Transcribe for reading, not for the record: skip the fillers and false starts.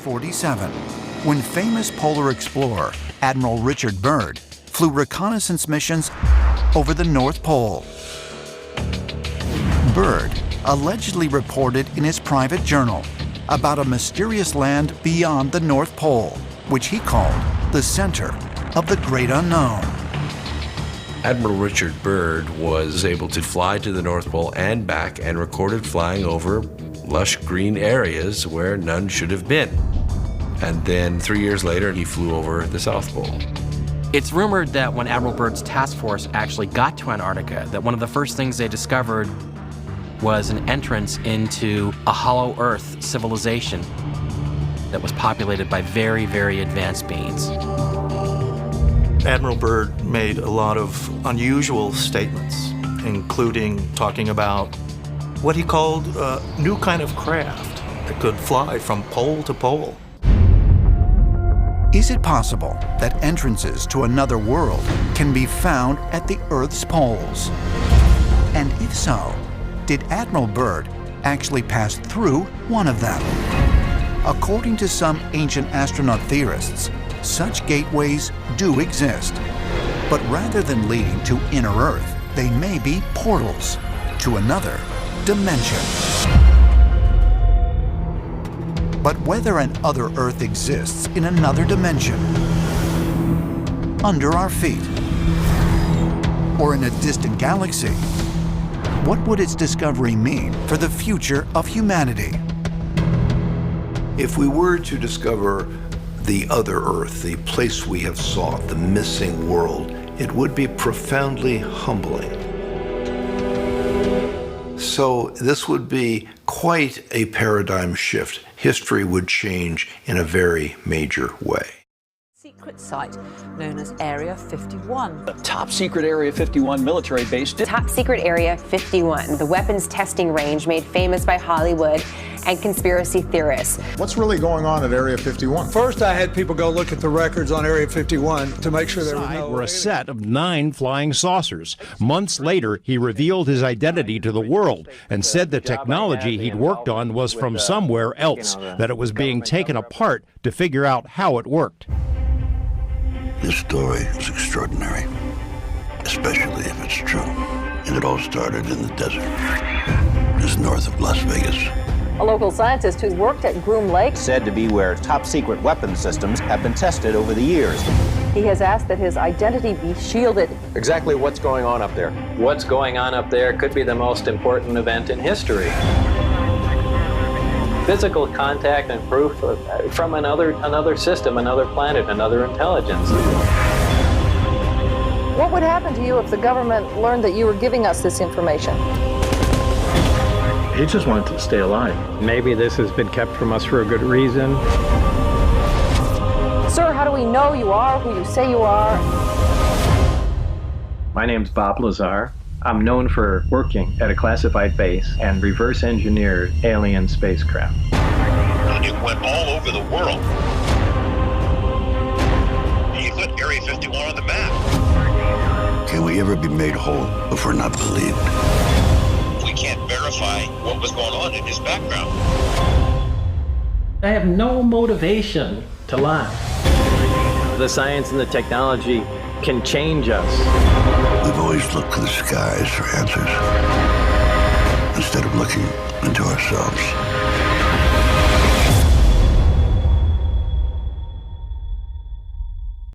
1947, when famous polar explorer Admiral Richard Byrd flew reconnaissance missions over the North Pole. Byrd allegedly reported in his private journal about a mysterious land beyond the North Pole, which he called the center of the great unknown. Admiral Richard Byrd was able to fly to the North Pole and back and recorded flying over lush green areas where none should have been. And then 3 years later, he flew over the South Pole. It's rumored that when Admiral Byrd's task force actually got to Antarctica, that one of the first things they discovered was an entrance into a hollow Earth civilization that was populated by very, very advanced beings. Admiral Byrd made a lot of unusual statements, including talking about what he called a new kind of craft that could fly from pole to pole. Is it possible that entrances to another world can be found at the Earth's poles? And if so, did Admiral Byrd actually pass through one of them? According to some ancient astronaut theorists, such gateways do exist. But rather than leading to inner Earth, they may be portals to another dimension. But whether an other Earth exists in another dimension, under our feet, or in a distant galaxy, what would its discovery mean for the future of humanity? If we were to discover the other Earth, the place we have sought, the missing world, it would be profoundly humbling. So this would be quite a paradigm shift. History would change in a very major way. Secret site known as Area 51. The top secret Area 51 military base. Top secret Area 51, the weapons testing range made famous by Hollywood and conspiracy theorists. What's really going on at Area 51? First, I had people go look at the records on Area 51 to make sure there were a set of 9 flying saucers. Months later, he revealed his identity to the world and said the technology he'd worked on was from somewhere else, that it was being taken apart to figure out how it worked. This story is extraordinary, especially if it's true. And it all started in the desert, just north of Las Vegas. A local scientist who's worked at Groom Lake said to be where top secret weapons systems have been tested over the years. He has asked that his identity be shielded. Exactly what's going on up there? What's going on up there could be the most important event in history. Physical contact and proof from another system, another planet, another intelligence. What would happen to you if the government learned that you were giving us this information? He just wanted to stay alive. Maybe this has been kept from us for a good reason. Sir, how do we know you are who you say you are? My name's Bob Lazar. I'm known for working at a classified base and reverse engineered alien spacecraft. It went all over the world. He put Area 51 on the map. Can we ever be made whole if we're not believed? We can't verify what was going on in his background. I have no motivation to lie. The science and the technology can change us. We've always looked to the skies for answers, instead of looking into ourselves.